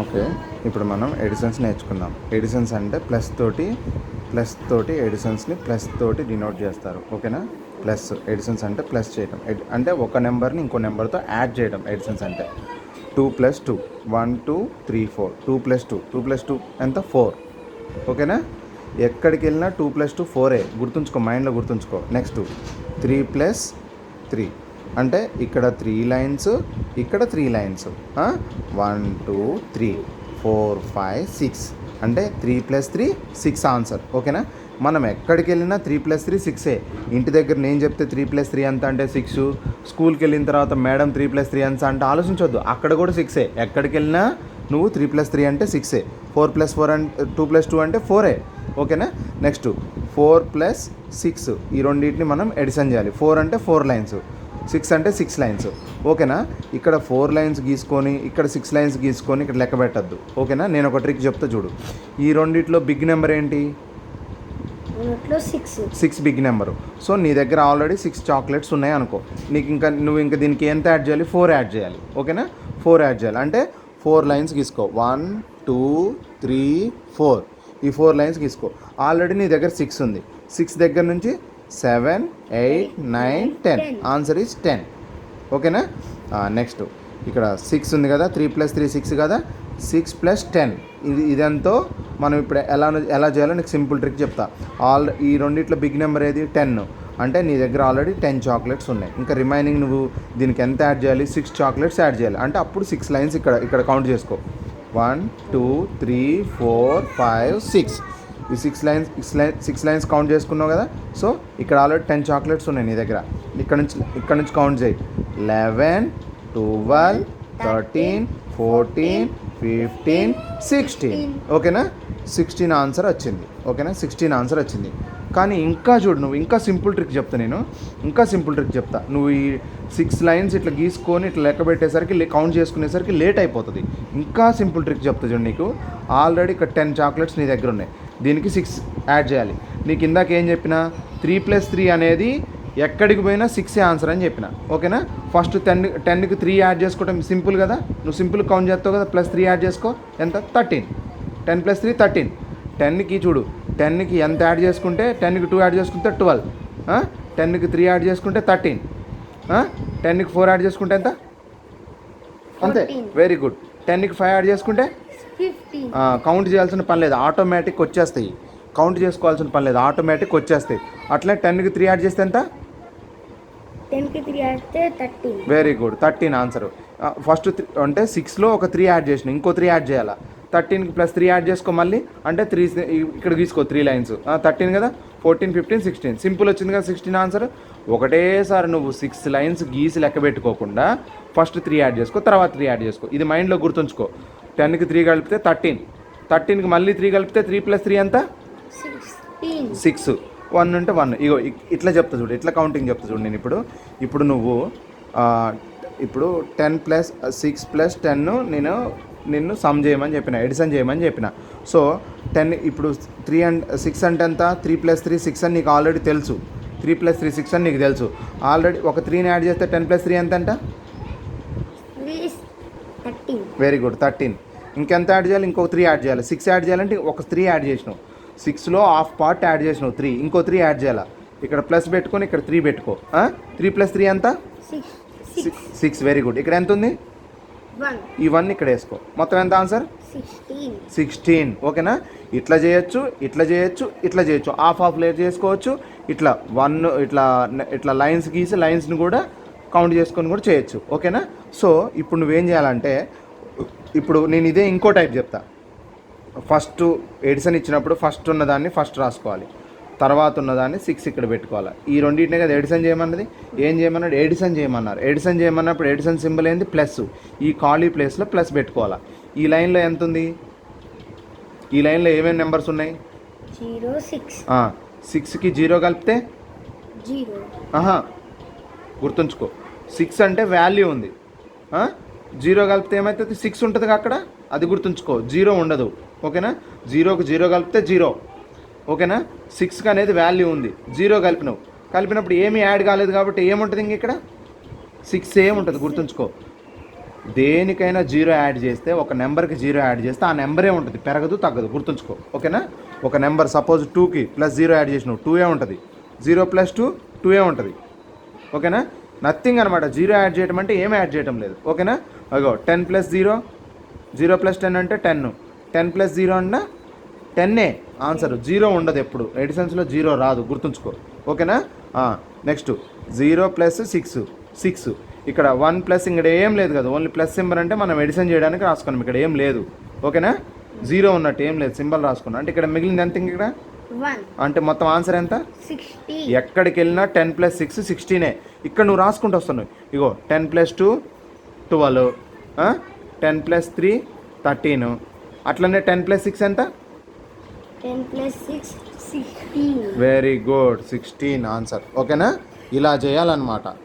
Okay, ఇప్పుడు మనం editions నేర్చుకుందాం. ఎడిషన్స్ అంటే ప్లస్ తోటి ఎడిషన్స్ని ప్లస్ తోటి డినోట్ చేస్తారు. ఓకేనా? ప్లస్ ఎడిషన్స్ అంటే ప్లస్ చేయడం, అంటే ఒక నెంబర్ని ఇంకో నెంబర్తో యాడ్ చేయడం. ఎడిషన్స్ అంటే 2 + 2 1 2 3 4 2 + 2 ఎంత 4. ఓకేనా? ఎక్కడికి వెళ్ళినా 2 + 2 4 గుర్తుంచుకో, మైండ్లో గుర్తుంచుకో. నెక్స్ట్ 3 + 3 అంటే ఇక్కడ 3 లైన్స్, ఇక్కడ 3 లైన్స్. 1 2 3 4 5 6 అంటే 3 + 3 6 ఆన్సర్. ఓకేనా? మనం ఎక్కడికి వెళ్ళినా 3 + 3 6. ఇంటి దగ్గర నేను చెప్తే 3 + 3 ఎంత అంటే 6. స్కూల్కి వెళ్ళిన తర్వాత మేడం 3 + 3 ఎంత అంటే ఆలోచించొద్దు, అక్కడ కూడా 6. ఎక్కడికి వెళ్ళినా నువ్వు 3 + 3 అంటే 6. 4 + 4 అంటే 2 + 2 అంటే 4. ఓకేనా? నెక్స్ట్ 4 + 6 ఈ రెండింటిని మనం ఎడిషన్ చేయాలి. 4 అంటే 4 లైన్స్, 6 అంటే 6 లైన్స్. ఓకేనా? ఇక్కడ 4 లైన్స్ గీసుకొని ఇక్కడ 6 లైన్స్ గీసుకొని ఇక్కడ లెక్క పెట్టద్దు. ఓకేనా? నేను ఒక ట్రిక్ చెప్తా చూడు. ఈ రెండిట్లో బిగ్ నెంబర్ ఏంటి? 6 బిగ్ నెంబరు. సో నీ దగ్గర ఆల్రెడీ 6 చాక్లెట్స్ ఉన్నాయి అనుకో. నువ్వు ఇంకా దీనికి ఎంత యాడ్ చేయాలి? 4 యాడ్ చేయాలి. ఓకేనా? 4 యాడ్ చేయాలి అంటే 4 లైన్స్ గీసుకో. 1 2 3 4 ఈ 4 లైన్స్ గీసుకో. ఆల్రెడీ నీ దగ్గర 6 ఉంది. 6 దగ్గర నుంచి 7 8 9 10 ఆన్సర్ ఈజ్ 10. ఓకేనా? నెక్స్ట్ ఇక్కడ 6 ఉంది కదా, 3 + 3 6 కదా, 6 + 10 ఇదంతా మనం ఇప్పుడు ఎలా చేయాలో నీకు సింపుల్ ట్రిక్ చెప్తా. ఈ రెండిట్లో బిగ్ నెంబర్ ఏది? 10. అంటే నీ దగ్గర ఆల్రెడీ 10 చాక్లెట్స్ ఉన్నాయి. ఇంకా రిమైనింగ్ నువ్వు దీనికి ఎంత యాడ్ చేయాలి? 6 చాక్లెట్స్ యాడ్ చేయాలి. అంటే అప్పుడు 6 లైన్స్ ఇక్కడ కౌంట్ చేసుకో. 1 2 3 4 5 6 ఈ 6 లైన్స్ కౌంట్ చేసుకున్నావు కదా. సో ఇక్కడ ఆల్రెడీ 10 చాక్లెట్స్ ఉన్నాయి నీ దగ్గర. ఇక్కడ నుంచి కౌంట్ చేయి. 11 12 13 14 15 16. ఓకేనా? 16 ఆన్సర్ వచ్చింది. ఓకేనా? 16 ఆన్సర్ వచ్చింది. కానీ ఇంకా చూడు, నువ్వు ఇంకా సింపుల్ ట్రిక్ చెప్తా. నువ్వు ఈ 6 లైన్స్ ఇట్లా గీసుకొని ఇట్లా లెక్క పెట్టేసరికి కౌంట్ చేసుకునేసరికి లేట్ అయిపోతుంది. ఇంకా సింపుల్ ట్రిక్ చెప్తా చూడు. నీకు ఆల్రెడీ ఇక్కడ 10 చాక్లెట్స్ నీ దగ్గర ఉన్నాయి. దీనికి 6 యాడ్ చేయాలి. నీకు ఇందాక ఏం చెప్పినా? 3 + 3 అనేది ఎక్కడికి పోయినా 6 ఆన్సర్ అని చెప్పిన. ఓకేనా? ఫస్ట్ 10కి 3 యాడ్ చేసుకోవడం సింపుల్ కదా. నువ్వు సింపుల్ కౌంట్ చేస్తావు కదా. +3 యాడ్ చేసుకో. ఎంత? 13. 10 + 3 13. 10కి చూడు, 10కి ఎంత యాడ్ చేసుకుంటే 10కి 2 యాడ్ చేసుకుంటే 12. 10కి 3 యాడ్ చేసుకుంటే 13. 10కి 4 యాడ్ చేసుకుంటే ఎంత? అంతే. Very good. 10కి 5 యాడ్ చేసుకుంటే 15. కౌంట్ చేయాల్సిన పని లేదు, ఆటోమేటిక్ వచ్చేస్తాయి. కౌంట్ చేసుకోవాల్సిన పని లేదు, ఆటోమేటిక్ వచ్చేస్తాయి. అట్లే 10కి 3 యాడ్ చేస్తే ఎంత? 10కి 3 add 13. Very good. 13 answer. First అంటే 6లో ఒక 3 యాడ్ చేసిన, ఇంకో 3 యాడ్ చేయాలా. 13కి +3 యాడ్ చేసుకో మళ్ళీ. అంటే 3 ఇక్కడ తీసుకో 3 లైన్స్. 13 కదా, 14 15 16 సింపుల్ వచ్చింది కదా 16 ఆన్సర్. ఒకటేసారి నువ్వు 6 లైన్స్ గీసి లెక్క పెట్టుకోకుండా ఫస్ట్ 3 యాడ్ చేసుకో, తర్వాత 3 యాడ్ చేసుకో. ఇది మైండ్లో గుర్తుంచుకో. 10కి 3 కలిపితే 13. 13కి మళ్ళీ 3 కలిపితే 3 + 3 ఎంత? 6. 1 ఉంటే 1. ఇగో ఇట్లా చెప్తా చూడు, ఇట్లా కౌంటింగ్ చెప్తా చూడు. నేను ఇప్పుడు నువ్వు ఇప్పుడు 10 + 6 + 10 నిన్ను సమ్ చేయమని చెప్పిన, ఎడిషన్ చేయమని చెప్పిన. సో 10 ఇప్పుడు 3 అండ్ 6 అంటే ఎంత? 3 + 3 6 అని నీకు ఆల్రెడీ తెలుసు. 3 + 3 6 అని నీకు తెలుసు ఆల్రెడీ. ఒక 3ని యాడ్ చేస్తే 10 + 3 ఎంత అంట? 13. Very good, 13. ఇంకెంత యాడ్ చేయాలి? ఇంకో 3 యాడ్ చేయాలి. 6 యాడ్ చేయాలంటే ఒక 3 యాడ్ చేసినావు. 6లో హాఫ్ పార్ట్ యాడ్ చేసినావు 3. ఇంకో 3 యాడ్ చేయాలా. ఇక్కడ ప్లస్ పెట్టుకొని ఇక్కడ 3 పెట్టుకో. 3 + 3 ఎంత? 6. Very good. ఇక్కడ ఎంత ఉంది? 1. ఈ 1 ఇక్కడ వేసుకో. మొత్తం ఎంత ఆన్సర్? 16. ఓకేనా? ఇట్లా చేయొచ్చు, ఇట్లా చేయొచ్చు, ఇట్లా చేయొచ్చు. హాఫ్ లేయర్ చేసుకోవచ్చు. ఇట్లా 1 ఇట్లా లైన్స్ గీసి లైన్స్ని కూడా కౌంట్ చేసుకొని కూడా చేయొచ్చు. ఓకేనా? సో ఇప్పుడు నువ్వేం చేయాలంటే, ఇప్పుడు నేను ఇదే ఇంకో టైప్ చెప్తా. ఫస్ట్ ఎడిషన్ ఇచ్చినప్పుడు ఫస్ట్ ఉన్నదాన్ని ఫస్ట్ రాసుకోవాలి, తర్వాత ఉన్నదాన్ని 6 ఇక్కడ పెట్టుకోవాలి. ఈ రెండింటినే కదా ఎడిషన్ చేయమన్నది. ఏం చేయమన్నాడు? ఎడిషన్ చేయమన్నారు. ఎడిషన్ చేయమన్నప్పుడు ఎడిషన్ సింబల్ ఏంది? ప్లస్. ఈ ఖాళీ ప్లేస్లో ప్లస్ పెట్టుకోవాలి. ఈ లైన్లో ఎంత ఉంది? ఈ లైన్లో ఏమేమి నెంబర్స్ ఉన్నాయి? 0 6. 6కి 0 కలిపితే 0. గుర్తుంచుకో, 6 అంటే వాల్యూ ఉంది. 0 కలిపితే ఏమవుతుంది? 6 ఉంటుంది అక్కడ, అది గుర్తుంచుకో. 0 ఉండదు. ఓకేనా? 0కి 0 కలిపితే 0. ఓకేనా? 6కి అనేది వాల్యూ ఉంది. 0 కలిపినప్పుడు ఏమీ యాడ్ కాలేదు కాబట్టి ఏముంటుంది ఇంక ఇక్కడ? 6 ఏముంటుంది గుర్తుంచుకో. దేనికైనా జీరో యాడ్ చేస్తే ఒక నెంబర్కి జీరో యాడ్ చేస్తే ఆ నెంబరే ఉంటుంది, పెరగదు తగ్గదు, గుర్తుంచుకో. ఓకేనా? ఒక నెంబర్ సపోజ్ 2కి ప్లస్ జీరో యాడ్ చేసినావు 2 ఉంటుంది, 0 + 2 2 ఉంటుంది. ఓకేనా? నథింగ్ అనమాట. జీరో యాడ్ చేయడం అంటే ఏం యాడ్ చేయడం లేదు. ఓకేనా? అగో 10 + 0, 0 + 10 అంటే 10, 10 + 0 అన్న 10ఏ ఆన్సర్. జీరో ఉండదు ఎప్పుడు, ఎడిషన్స్లో జీరో రాదు, గుర్తుంచుకో. ఓకేనా? నెక్స్ట్ 0 + 6, 6. ఇక్కడ 1+ ఇక్కడ ఏం లేదు కదా, ఓన్లీ ప్లస్ సింబల్ అంటే మనం ఎడిషన్ చేయడానికి రాసుకున్నాం, ఇక్కడ ఏం లేదు. ఓకేనా? జీరో ఉన్నట్టు ఏం లేదు, సింబల్ రాసుకున్నాం. అంటే ఇక్కడ మిగిలింది ఎంత ఇక్కడ 1 అంటే మొత్తం ఆన్సర్ ఎంత? 60. ఎక్కడికి వెళ్ళినా 10 + 6 16. ఇక్కడ నువ్వు రాసుకుంటూ వస్తున్నావు. ఇగో 10 + 2 12, 10 + 3 13. అట్లనే 10 + 6 ఎంత? 10 + 6 16. Very good, 16 answer. ఓకేనా? ఇలా చేయాలన్నమాట.